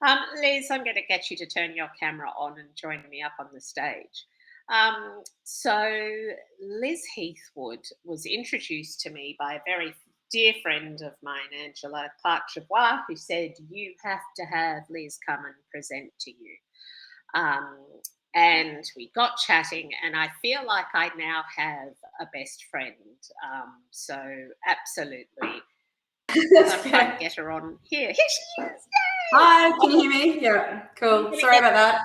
Liz, I'm going to get you to turn your camera on and join me up on the stage. So Liz Heathwood was introduced to me by a very dear friend of mine, Angela Clark-Chavois, who said, you have to have Liz come and present to you. And we got chatting, and I feel like I now have a best friend. So absolutely. I'm trying to get her on here. Here she is. Yay! Hi, can you hear me? Yeah, cool. Sorry about that.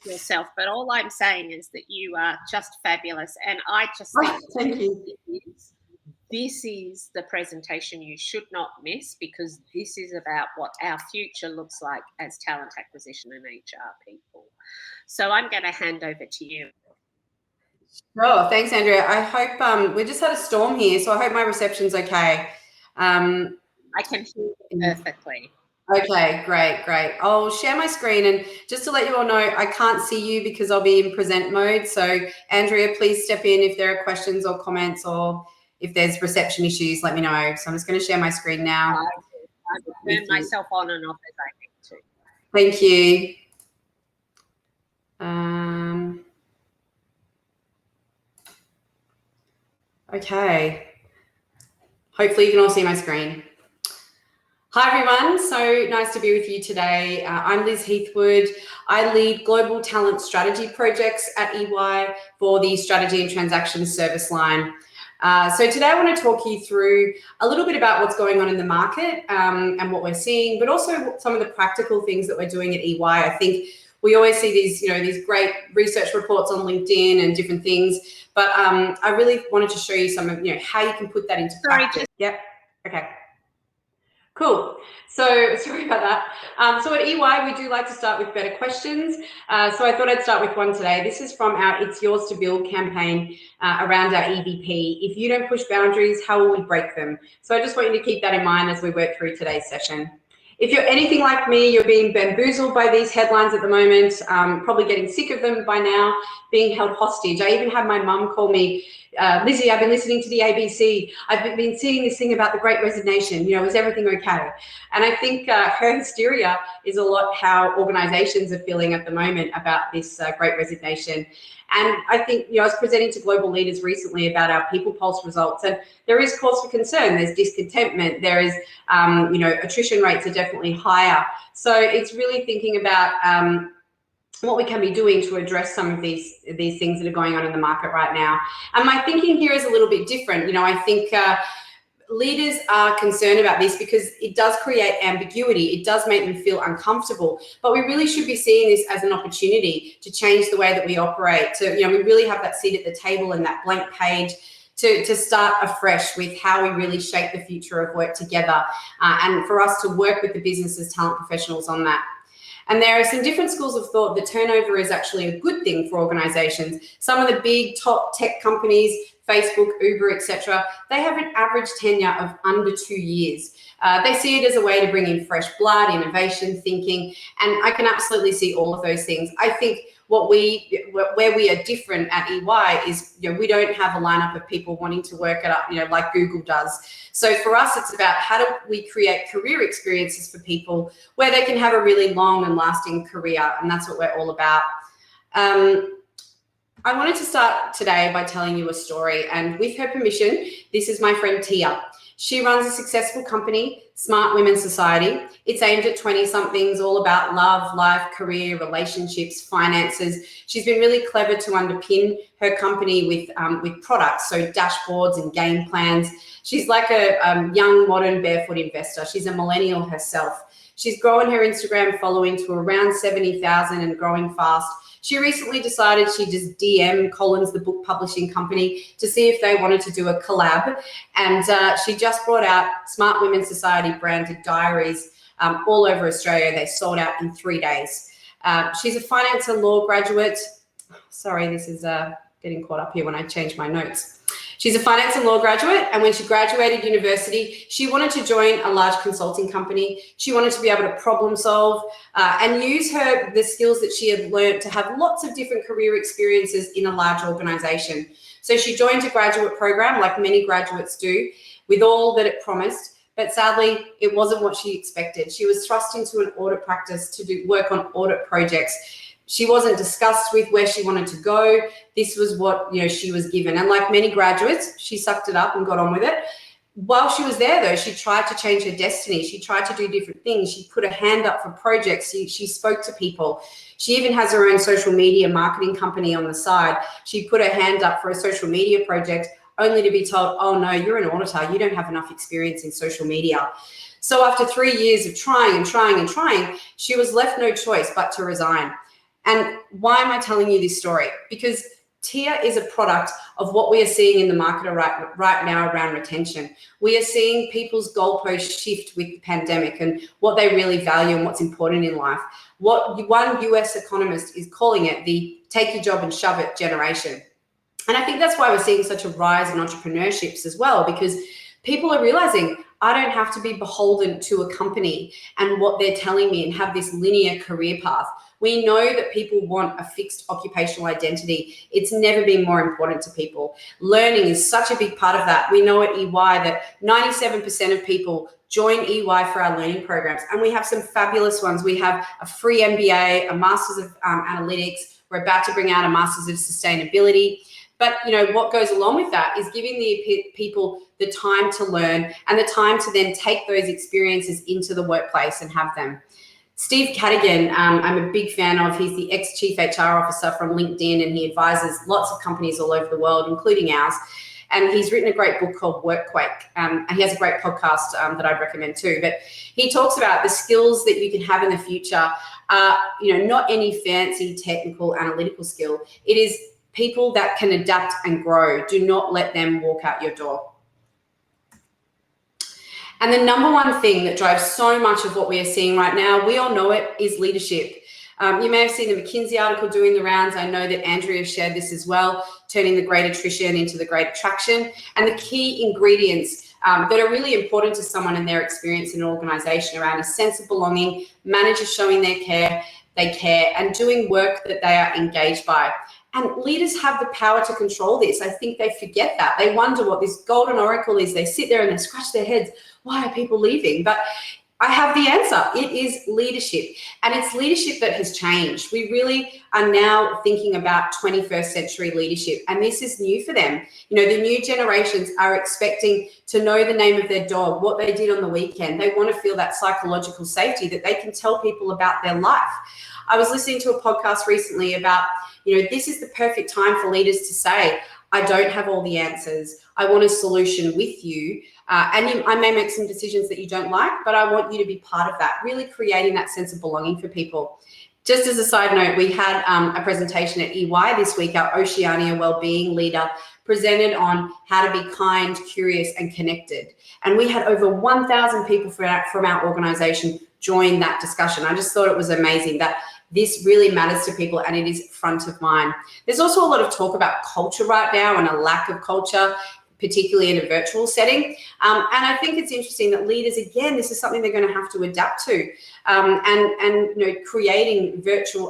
Yourself, but all I'm saying is that you are just fabulous, and I just think thank you. This is the presentation you should not miss, because this is about what our future looks like as talent acquisition and HR people. So I'm going to hand over to you. Sure, thanks, Andrea. I hope we just had a storm here, so I hope my reception's okay. I can hear you perfectly. Okay, great. I'll share my screen, and just to let you all know, I can't see you because I'll be in present mode. So Andrea, please step in if there are questions or comments, or if there's reception issues, let me know. So I'm just going to share my screen now. I will turn myself on and off as I need to. Thank you. Okay. Hopefully you can all see my screen. Hi everyone, so nice to be with you today. I'm Liz Heathwood. I lead global talent strategy projects at EY for the strategy and transactions service line. So today I want to talk you through a little bit about what's going on in the market and what we're seeing, but also some of the practical things that we're doing at EY. I think we always see these great research reports on LinkedIn and different things, but I really wanted to show you some of how you can put that into practice. Yep. Okay. Cool. So sorry about that. So at EY, we do like to start with better questions. So I thought I'd start with one today. This is from our It's Yours to Build campaign around our EVP. If you don't push boundaries, how will we break them? So I just want you to keep that in mind as we work through today's session. If you're anything like me, you're being bamboozled by these headlines at the moment, probably getting sick of them by now, being held hostage. I even had my mum call me, Lizzie, I've been listening to the ABC. I've been seeing this thing about the Great Resignation. Is everything okay? And I think her hysteria is a lot how organisations are feeling at the moment about this Great Resignation. And I think, I was presenting to global leaders recently about our People Pulse results, and there is cause for concern. There's discontentment. There is, attrition rates are definitely higher. So it's really thinking about what we can be doing to address some of these things that are going on in the market right now. And my thinking here is a little bit different. I think leaders are concerned about this because it does create ambiguity. It does make them feel uncomfortable, but we really should be seeing this as an opportunity to change the way that we operate. To, we really have that seat at the table and that blank page to start afresh with how we really shape the future of work together, and for us to work with the business as talent professionals on that. And there are some different schools of thought that turnover is actually a good thing for organizations. Some of the big top tech companies, Facebook, Uber, etc., they have an average tenure of under 2 years. They see it as a way to bring in fresh blood, innovation, thinking, and I can absolutely see all of those things. I think where we are different at EY is, we don't have a lineup of people wanting to work it up, like Google does. So for us, it's about how do we create career experiences for people where they can have a really long and lasting career, and that's what we're all about. I wanted to start today by telling you a story, and with her permission, this is my friend Tia. She runs a successful company, Smart Women's Society. It's aimed at 20-somethings, all about love, life, career, relationships, finances. She's been really clever to underpin her company with products, so dashboards and game plans. She's like a young, modern, barefoot investor. She's a millennial herself. She's grown her Instagram following to around 70,000 and growing fast. She recently decided she'd just DM Collins, the book publishing company, to see if they wanted to do a collab. And she just brought out Smart Women's Society branded diaries all over Australia. They sold out in 3 days. She's a finance and law graduate. Sorry, this is getting caught up here when I change my notes. She's a finance and law graduate, and when she graduated university, she wanted to join a large consulting company. She wanted to be able to problem solve and use the skills that she had learned to have lots of different career experiences in a large organization. So she joined a graduate program, like many graduates do, with all that it promised, but sadly, it wasn't what she expected. She was thrust into an audit practice to do work on audit projects. She wasn't discussed with where she wanted to go. This was what, she was given. And like many graduates, she sucked it up and got on with it. While she was there, though, she tried to change her destiny. She tried to do different things. She put her hand up for projects. She spoke to people. She even has her own social media marketing company on the side. She put her hand up for a social media project only to be told, oh, no, you're an auditor. You don't have enough experience in social media. So after 3 years of trying, she was left no choice but to resign. And why am I telling you this story? Because TIA is a product of what we are seeing in the market right now around retention. We are seeing people's goalposts shift with the pandemic and what they really value and what's important in life. What one US economist is calling it the take your job and shove it generation. And I think that's why we're seeing such a rise in entrepreneurships as well, because people are realizing I don't have to be beholden to a company and what they're telling me and have this linear career path. We know that people want a fixed occupational identity. It's never been more important to people. Learning is such a big part of that. We know at EY that 97% of people join EY for our learning programs, and we have some fabulous ones. We have a free MBA, a Masters of Analytics. We're about to bring out a Masters of Sustainability. But what goes along with that is giving the people the time to learn and the time to then take those experiences into the workplace and have them. Steve Cadigan, I'm a big fan of. He's the ex-chief HR officer from LinkedIn, and he advises lots of companies all over the world, including ours. And he's written a great book called Workquake, and he has a great podcast that I'd recommend too. But he talks about the skills that you can have in the future. Not any fancy technical analytical skill. It is people that can adapt and grow. Do not let them walk out your door. And the number one thing that drives so much of what we are seeing right now, we all know it, is leadership. You may have seen the McKinsey article doing the rounds. I know that Andrea shared this as well, turning the great attrition into the great attraction. And the key ingredients that are really important to someone and their experience in an organization around a sense of belonging, managers showing they care, and doing work that they are engaged by. And leaders have the power to control this. I think they forget that. They wonder what this golden oracle is. They sit there and they scratch their heads. Why are people leaving? But I have the answer. It is leadership. And it's leadership that has changed. We really are now thinking about 21st century leadership. And this is new for them. The new generations are expecting to know the name of their dog, what they did on the weekend. They want to feel that psychological safety that they can tell people about their life. I was listening to a podcast recently about, this is the perfect time for leaders to say, I don't have all the answers. I want a solution with you. I may make some decisions that you don't like, but I want you to be part of that, really creating that sense of belonging for people. Just as a side note, we had a presentation at EY this week. Our Oceania Wellbeing leader presented on how to be kind, curious, and connected. And we had over 1,000 people from our organization join that discussion. I just thought it was amazing that this really matters to people and it is front of mind. There's also a lot of talk about culture right now and a lack of culture, particularly in a virtual setting. And I think it's interesting that leaders, again, this is something they're going to have to adapt to, and creating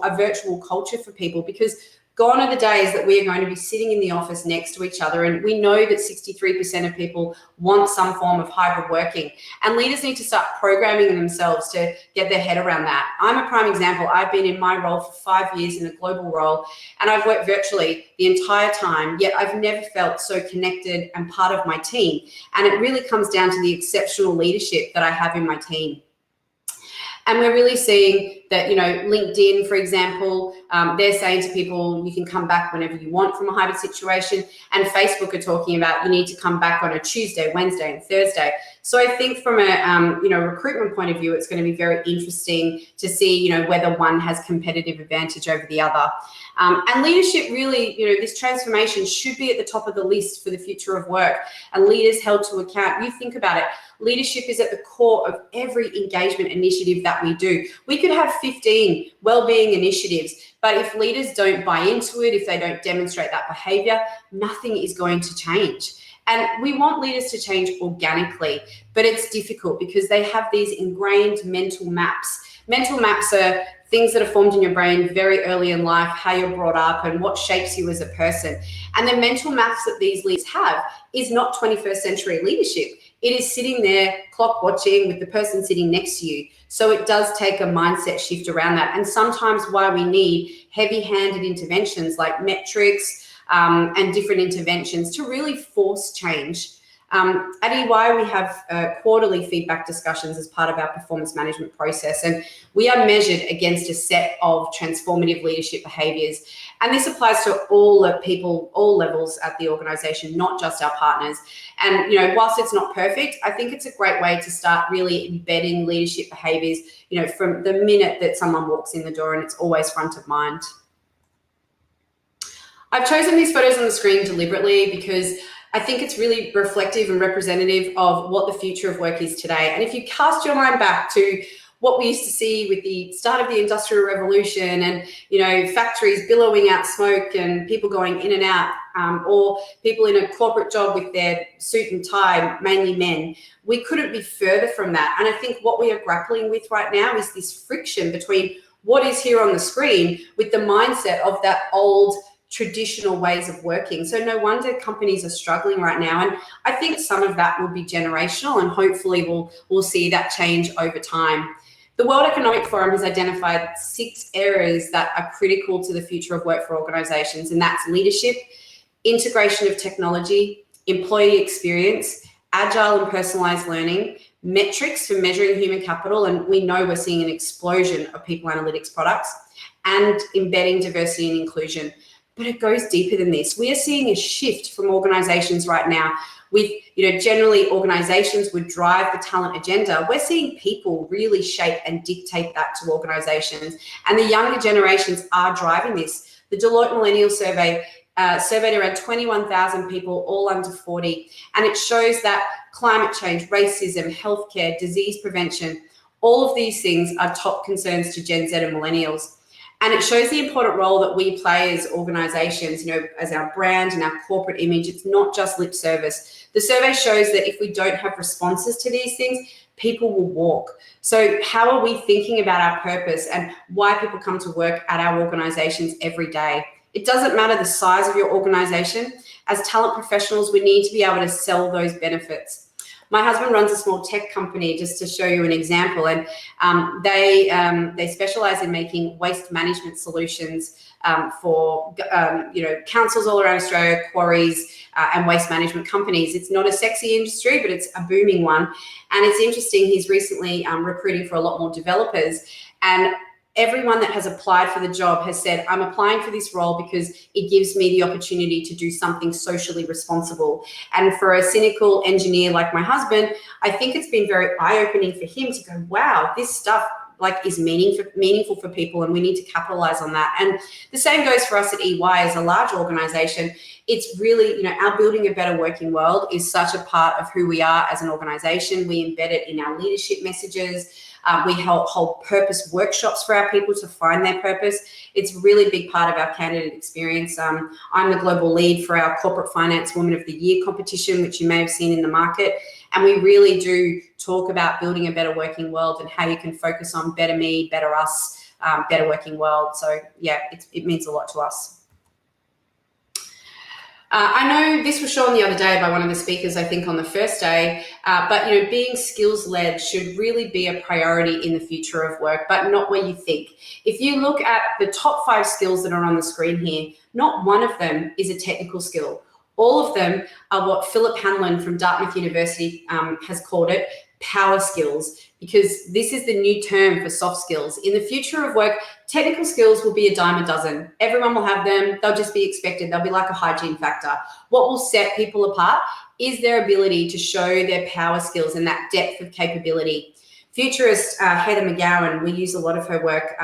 a virtual culture for people, because gone are the days that we are going to be sitting in the office next to each other. And we know that 63% of people want some form of hybrid working, and leaders need to start programming themselves to get their head around that. I'm a prime example. I've been in my role for 5 years in a global role, and I've worked virtually the entire time, yet I've never felt so connected and part of my team. And it really comes down to the exceptional leadership that I have in my team. And we're really seeing that, LinkedIn, for example, they're saying to people, you can come back whenever you want from a hybrid situation. And Facebook are talking about you need to come back on a Tuesday, Wednesday, and Thursday. So I think from a recruitment point of view, it's going to be very interesting to see, whether one has competitive advantage over the other. And leadership really, this transformation should be at the top of the list for the future of work, and leaders held to account. You think about it, leadership is at the core of every engagement initiative that we do. We could have 15 well-being initiatives, but if leaders don't buy into it, if they don't demonstrate that behavior, nothing is going to change. And we want leaders to change organically, but it's difficult because they have these ingrained mental maps. Mental maps are things that are formed in your brain very early in life, how you're brought up and what shapes you as a person. And the mental maps that these leaders have is not 21st century leadership. it is sitting there clock watching with the person sitting next to you. So it does take a mindset shift around that. And sometimes why we need heavy-handed interventions like metrics and different interventions to really force change. At EY, we have quarterly feedback discussions as part of our performance management process, and we are measured against a set of transformative leadership behaviours. And this applies to all the people, all levels at the organisation, not just our partners. And, you know, whilst it's not perfect, I think it's a great way to start really embedding leadership behaviours, you know, from the minute that someone walks in the door, and it's always front of mind. I've chosen these photos on the screen deliberately because I think it's really reflective and representative of what the future of work is today. And if you cast your mind back to what we used to see with the start of the Industrial Revolution and, you know, factories billowing out smoke and people going in and out, or people in a corporate job with their suit and tie, mainly men, we couldn't be further from that. And I think what we are grappling with right now is this friction between what is here on the screen with the mindset of that old traditional ways of working. So no wonder companies are struggling right now. And I think some of that will be generational, and hopefully we'll see that change over time. The World Economic Forum has identified 6 areas that are critical to the future of work for organizations, and that's leadership, integration of technology, employee experience, agile and personalized learning, metrics for measuring human capital, and we know we're seeing an explosion of people analytics products, and embedding diversity and inclusion. But it goes deeper than this. We are seeing a shift from organizations right now with, you know, generally organizations would drive the talent agenda. We're seeing people really shape and dictate that to organizations. And the younger generations are driving this. The Deloitte Millennial Survey surveyed around 21,000 people, all under 40. And it shows that climate change, racism, healthcare, disease prevention, all of these things are top concerns to Gen Z and millennials. And it shows the important role that we play as organizations, you know, as our brand and our corporate image. It's not just lip service. The survey shows that if we don't have responses to these things, people will walk. So how are we thinking about our purpose and why people come to work at our organizations every day? It doesn't matter the size of your organization. As talent professionals, we need to be able to sell those benefits. My husband runs a small tech company, just to show you an example, and they specialize in making waste management solutions for you know, councils all around Australia, quarries, and waste management companies. It's not a sexy industry, but it's a booming one. And it's interesting, he's recently recruiting for a lot more developers, and everyone that has applied for the job has said, I'm applying for this role because it gives me the opportunity to do something socially responsible. And for a cynical engineer like my husband, I think it's been very eye-opening for him to go, wow, this stuff like is meaningful for people, and we need to capitalize on that. And the same goes for us at EY as a large organization. It's really, you know, our building a better working world is such a part of who we are as an organization. We embed it in our leadership messages. We hold purpose workshops for our people to find their purpose. It's a really big part of our candidate experience. I'm the global lead for our Corporate Finance Woman of the Year competition, which you may have seen in the market. And we really do talk about building a better working world and how you can focus on better me, better us, better working world. So yeah, it means a lot to us. I know this was shown the other day by one of the speakers, I think on the first day, but you know, being skills-led should really be a priority in the future of work, but not where you think. If you look at the top 5 skills that are on the screen here, not one of them is a technical skill. All of them are what Philip Hanlon from Dartmouth University has called it, power skills, because this is the new term for soft skills. In the future of work, technical skills will be a dime a dozen. Everyone will have them. They'll just be expected. They'll be like a hygiene factor. What will set people apart is their ability to show their power skills and that depth of capability. Futurist Heather McGowan, we use a lot of her work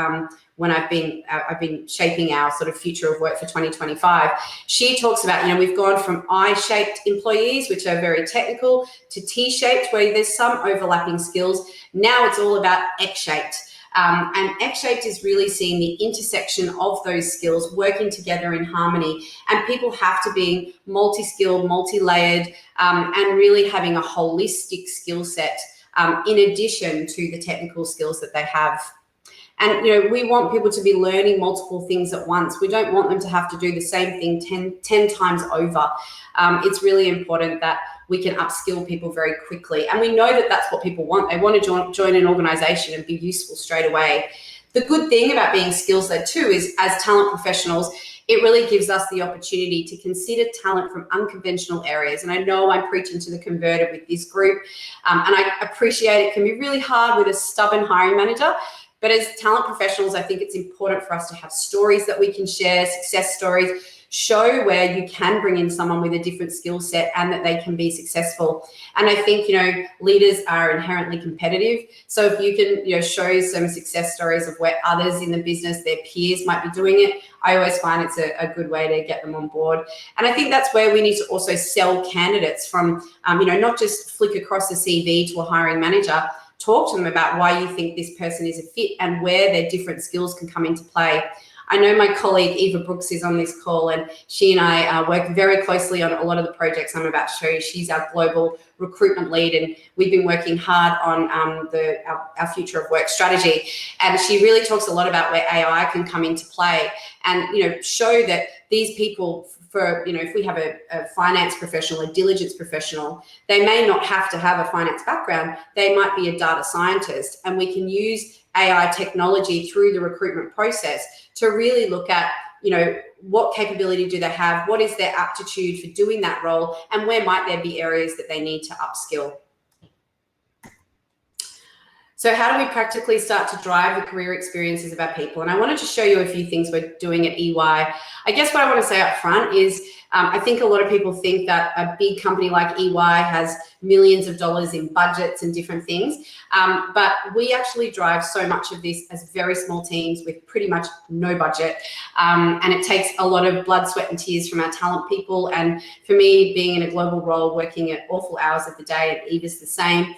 when I've been shaping our sort of future of work for 2025. She talks about, you know, we've gone from I-shaped employees, which are very technical, to T-shaped, where there's some overlapping skills. Now it's all about X-shaped. And X-shaped is really seeing the intersection of those skills working together in harmony. And people have to be multi-skilled, multi-layered, and really having a holistic skill set in addition to the technical skills that they have. And, you know, we want people to be learning multiple things at once. We don't want them to have to do the same thing 10 times over. It's really important that we can upskill people very quickly. And we know that that's what people want. They want to join an organization and be useful straight away. The good thing about being skills-led too is, as talent professionals, it really gives us the opportunity to consider talent from unconventional areas. And I know I'm preaching to the converted with this group, and I appreciate it can be really hard with a stubborn hiring manager. But as talent professionals, I think it's important for us to have stories that we can share, success stories, show where you can bring in someone with a different skill set and that they can be successful. And I think, you know, leaders are inherently competitive. So if you can, you know, show some success stories of where others in the business, their peers might be doing it, I always find it's a good way to get them on board. And I think that's where we need to also sell candidates from, you know, not just flick across the CV to a hiring manager. Talk to them about why you think this person is a fit and where their different skills can come into play. I know my colleague Eva Brooks is on this call, and she and I work very closely on a lot of the projects I'm about to show you. She's our global recruitment lead, and we've been working hard on our future of work strategy. And she really talks a lot about where AI can come into play and, you know, show that these people, for, you know, if we have a finance professional, a diligence professional, they may not have to have a finance background. They might be a data scientist, and we can use AI technology through the recruitment process to really look at, you know, what capability do they have, what is their aptitude for doing that role, and where might there be areas that they need to upskill. So how do we practically start to drive the career experiences of our people? And I wanted to show you a few things we're doing at EY. I guess what I want to say up front is I think a lot of people think that a big company like EY has millions of dollars in budgets and different things. But we actually drive so much of this as very small teams with pretty much no budget. And it takes a lot of blood, sweat and tears from our talent people. And for me, being in a global role, working at awful hours of the day, and Eva's the same.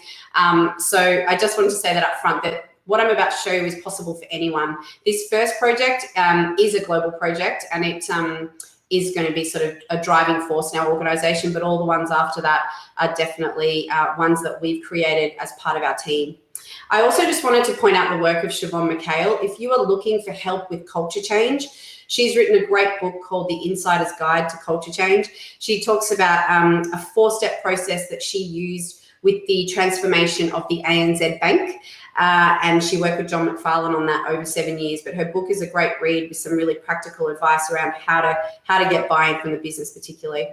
So I just wanted to say that up front, that what I'm about to show you is possible for anyone. This first project is a global project, and it is going to be sort of a driving force in our organisation, but all the ones after that are definitely ones that we've created as part of our team. I also just wanted to point out the work of Siobhan McHale. If you are looking for help with culture change, she's written a great book called The Insider's Guide to Culture Change. She talks about a 4-step process that she used with the transformation of the ANZ Bank. And she worked with John McFarlane on that over 7 years. But her book is a great read with some really practical advice around how to get buy-in from the business particularly.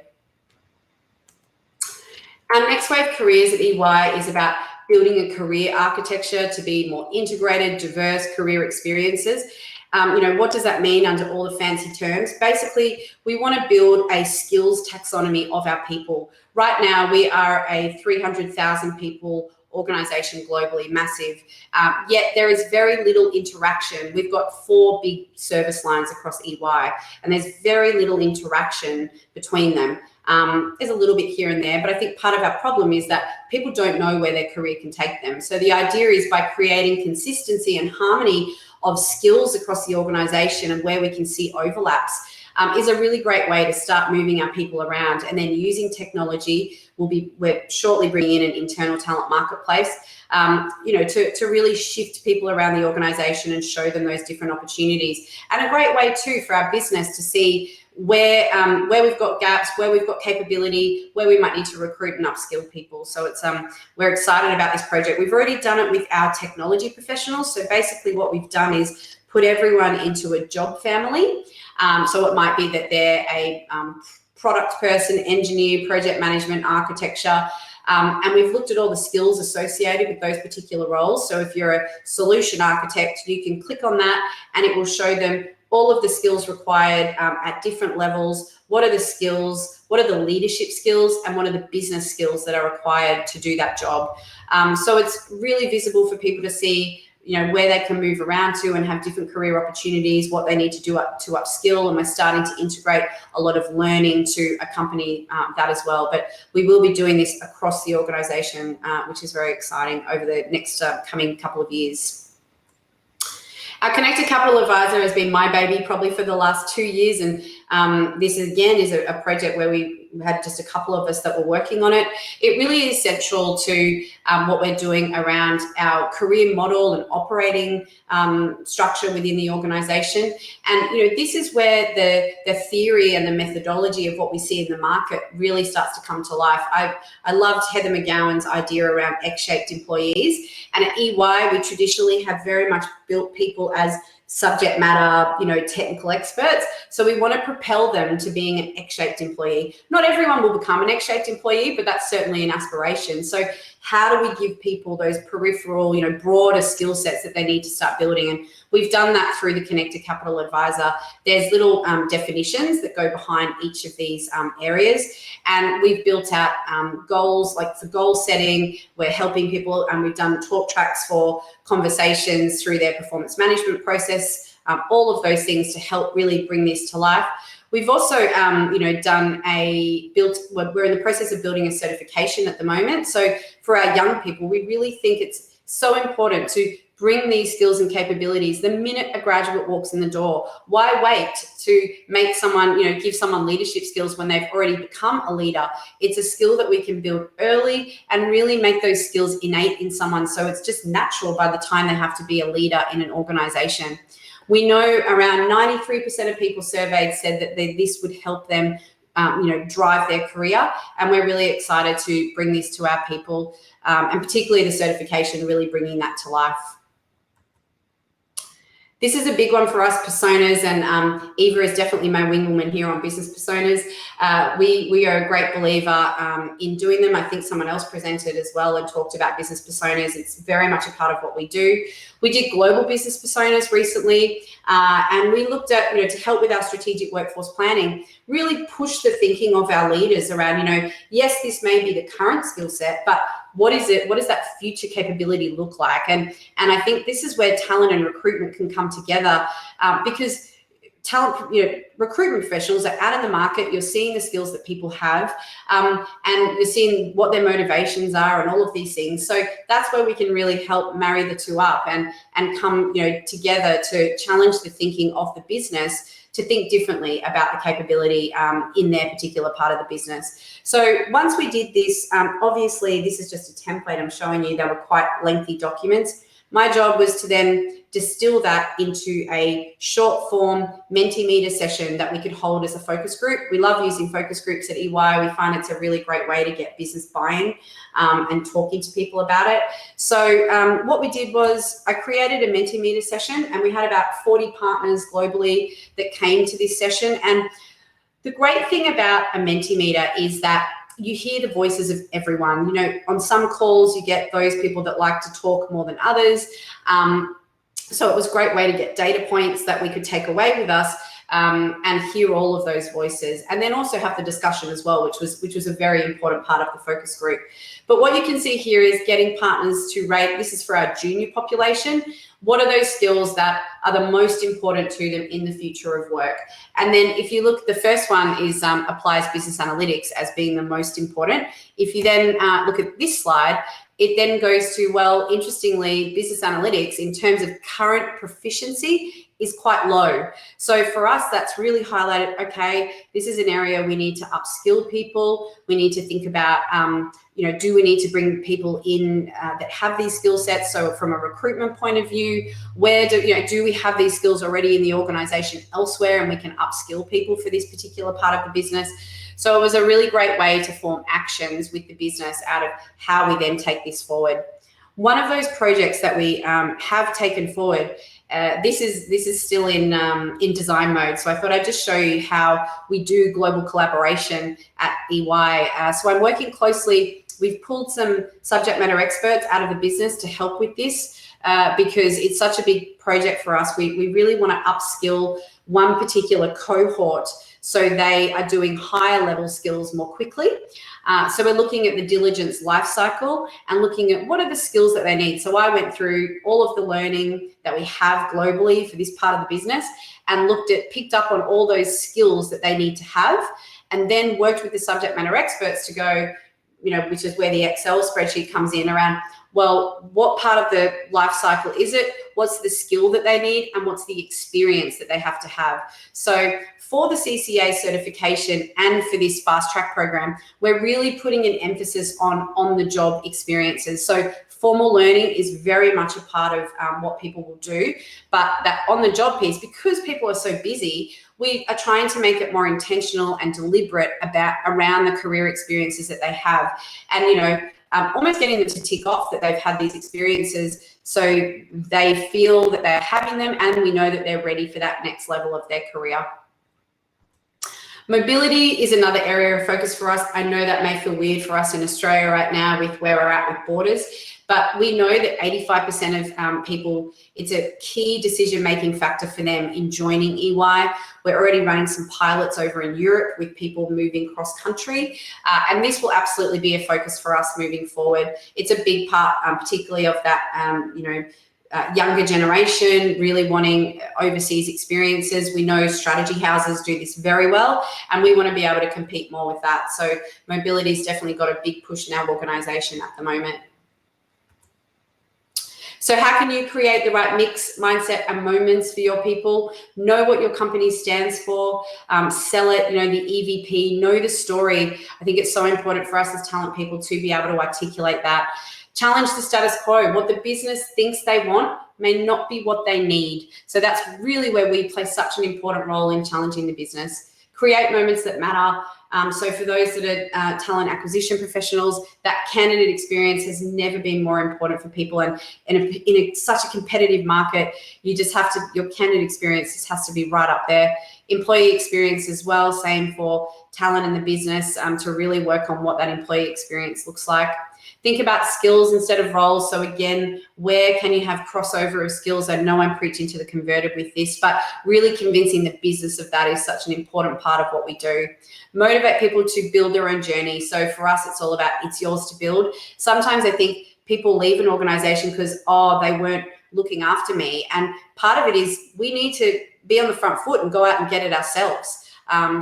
Our next wave careers at EY is about building a career architecture to be more integrated, diverse career experiences. You know, what does that mean under all the fancy terms? Basically, we want to build a skills taxonomy of our people. Right now, we are a 300,000 people organisation globally, massive, yet there is very little interaction. We've got 4 big service lines across EY, and there's very little interaction between them. There's a little bit here and there, but I think part of our problem is that people don't know where their career can take them. So the idea is, by creating consistency and harmony of skills across the organisation and where we can see overlaps, is a really great way to start moving our people around. And then using technology, we're shortly bringing in an internal talent marketplace, you know, to really shift people around the organisation and show them those different opportunities. And a great way too for our business to see where we've got gaps, where we've got capability, where we might need to recruit and upskill people. So it's we're excited about this project. We've already done it with our technology professionals. So basically what we've done is put everyone into a job family. So it might be that they're a product person, engineer, project management, architecture, and we've looked at all the skills associated with those particular roles. So if you're a solution architect, you can click on that and it will show them all of the skills required at different levels. What are the skills? What are the leadership skills? And what are the business skills that are required to do that job? So it's really visible for people to see, you know, where they can move around to and have different career opportunities, what they need to do to upskill. And we're starting to integrate a lot of learning to accompany that as well. But we will be doing this across the organisation, which is very exciting over the next coming couple of years. Our Connected Capital Advisor has been my baby probably for the last 2 years, and This again is a project where we had just a couple of us that were working on it. It really is central to what we're doing around our career model and operating structure within the organisation. And this is where the theory and the methodology of what we see in the market really starts to come to life. I loved Heather McGowan's idea around X-shaped employees, and at EY we traditionally have very much built people as subject matter, technical experts. So we want to propel them to being an X-shaped employee. Not everyone will become an X-shaped employee, but that's certainly an aspiration. So how do we give people those peripheral, broader skill sets that they need to start building? And we've done that through the Connected Capital Advisor. There's little definitions that go behind each of these areas. And we've built out goals, like for goal setting, we're helping people, and we've done talk tracks for conversations through their performance management process, all of those things to help really bring this to life. We've also, we're in the process of building a certification at the moment. So for our young people, we really think it's so important to bring these skills and capabilities the minute a graduate walks in the door. Why wait to make someone, give someone leadership skills when they've already become a leader? It's a skill that we can build early and really make those skills innate in someone, so it's just natural by the time they have to be a leader in an organization. We know around 93% of people surveyed said that this would help them drive their career, and we're really excited to bring this to our people, and particularly the certification, really bringing that to life. This is a big one for us, personas, and Eva is definitely my wingwoman here on business personas. We are a great believer in doing them. I think someone else presented as well and talked about business personas. It's very much a part of what we do. We did global business personas recently, and we looked at, to help with our strategic workforce planning, really push the thinking of our leaders around, yes, this may be the current skill set, but what is it? What does that future capability look like? And I think this is where talent and recruitment can come together, because talent, recruitment professionals are out in the market. You're seeing the skills that people have, and you're seeing what their motivations are and all of these things. So that's where we can really help marry the two up and come, together to challenge the thinking of the business to think differently about the capability in their particular part of the business. So once we did this, obviously this is just a template I'm showing you. They were quite lengthy documents. My job was to then distill that into a short form Mentimeter session that we could hold as a focus group. We love using focus groups at EY. We find it's a really great way to get business buying and talking to people about it. So what we did was I created a Mentimeter session, and we had about 40 partners globally that came to this session. And the great thing about a Mentimeter is that you hear the voices of everyone. On some calls, you get those people that like to talk more than others. So it was a great way to get data points that we could take away with us and hear all of those voices, and then also have the discussion as well, which was a very important part of the focus group. But what you can see here is getting partners to rate. This is for our junior population. What are those skills that are the most important to them in the future of work? And then if you look, the first one is applies business analytics as being the most important. If you then look at this slide, it then goes to, well, interestingly, business analytics in terms of current proficiency is quite low. So for us, that's really highlighted, okay, this is an area we need to upskill people. We need to think about, do we need to bring people in that have these skill sets? So from a recruitment point of view, where do we have these skills already in the organization elsewhere, and we can upskill people for this particular part of the business? So it was a really great way to form actions with the business out of how we then take this forward. One of those projects that we have taken forward, this is still in design mode. So I thought I'd just show you how we do global collaboration at EY. So I'm working closely. We've pulled some subject matter experts out of the business to help with this because it's such a big project for us. We really want to upskill one particular cohort so they are doing higher level skills more quickly. So we're looking at the diligence life cycle and looking at what are the skills that they need. So I went through all of the learning that we have globally for this part of the business and picked up on all those skills that they need to have, and then worked with the subject matter experts to go, which is where the Excel spreadsheet comes in around, well, what part of the life cycle is it? What's the skill that they need? And what's the experience that they have to have? So for the CCA certification and for this fast track program, we're really putting an emphasis on the job experiences. So formal learning is very much a part of what people will do, but that on the job piece, because people are so busy, we are trying to make it more intentional and deliberate around the career experiences that they have. And, almost getting them to tick off that they've had these experiences so they feel that they're having them, and we know that they're ready for that next level of their career. Mobility is another area of focus for us. I know that may feel weird for us in Australia right now with where we're at with borders, but we know that 85% of people, it's a key decision-making factor for them in joining EY. We're already running some pilots over in Europe with people moving cross-country, and this will absolutely be a focus for us moving forward. It's a big part, particularly of that, younger generation really wanting overseas experiences. We know strategy houses do this very well, and we want to be able to compete more with that. So mobility's definitely got a big push in our organisation at the moment. So how can you create the right mix, mindset, and moments for your people? Know what your company stands for, sell it, the EVP, know the story. I think it's so important for us as talent people to be able to articulate that. Challenge the status quo. What the business thinks they want may not be what they need. So that's really where we play such an important role in challenging the business. Create moments that matter. So for those that are talent acquisition professionals, that candidate experience has never been more important for people. And in such a competitive market, you just have to, your candidate experience just has to be right up there. Employee experience as well, same for talent in the business, to really work on what that employee experience looks like. Think about skills instead of roles. So again, where can you have crossover of skills? I know I'm preaching to the converted with this, but really convincing the business of that is such an important part of what we do. Motivate people to build their own journey. So for us, it's all about it's yours to build. Sometimes I think people leave an organization because, they weren't looking after me. And part of it is we need to be on the front foot and go out and get it ourselves.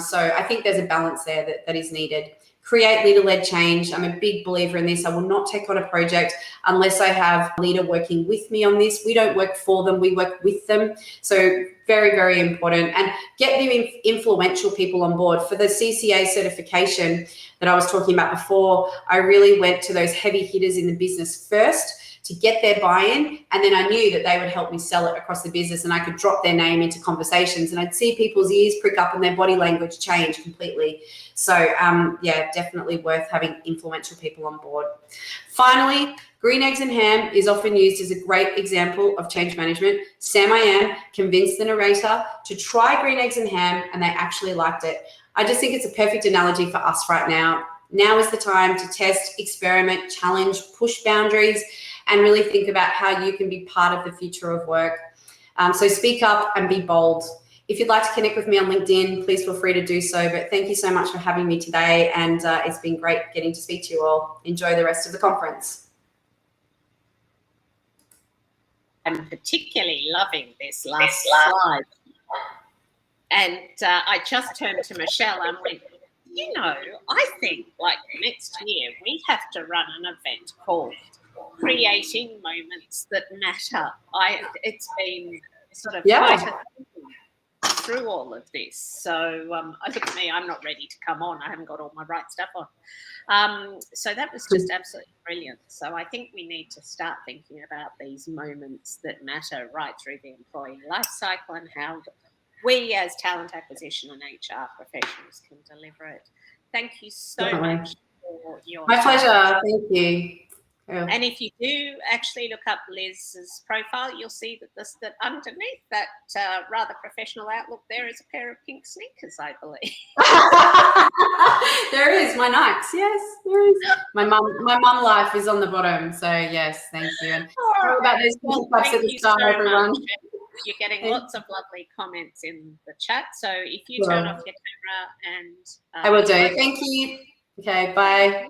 So I think there's a balance there that is needed. Create leader-led change. I'm a big believer in this. I will not take on a project unless I have a leader working with me on this. We don't work for them, we work with them. So very, very important. And get the influential people on board. For the CCA certification that I was talking about before, I really went to those heavy hitters in the business first to get their buy-in, and then I knew that they would help me sell it across the business, and I could drop their name into conversations, and I'd see people's ears prick up and their body language change completely. So definitely worth having influential people on board. Finally, green eggs and ham is often used as a great example of change management. Sam I Am convinced the narrator to try green eggs and ham, and they actually liked it. I just think it's a perfect analogy for us right now. Now is the time to test, experiment, challenge, push boundaries, and really think about how you can be part of the future of work. So speak up and be bold. If you'd like to connect with me on LinkedIn, please feel free to do so. But thank you so much for having me today. And it's been great getting to speak to you all. Enjoy the rest of the conference. I'm particularly loving this last slide. And I just turned to Michelle and went, I think like next year we have to run an event called Creating Moments That Matter. It's been sort of quite a thing through all of this. So look at me, I'm not ready to come on. I haven't got all my right stuff on. So that was just absolutely brilliant. So I think we need to start thinking about these moments that matter right through the employee life cycle and how we as talent acquisition and HR professionals can deliver it. Thank you so much for your time. My pleasure. Thank you. And if you do actually look up Liz's profile, you'll see that underneath that rather professional outlook there is a pair of pink sneakers, I believe. There is, my Nikes. Yes, there is. My mum life is on the bottom. So yes, thank you. And all about those thank at the start, so everyone. Much. You're getting lots of lovely comments in the chat. So if you turn off your camera and I will do. Thank you. Okay, bye.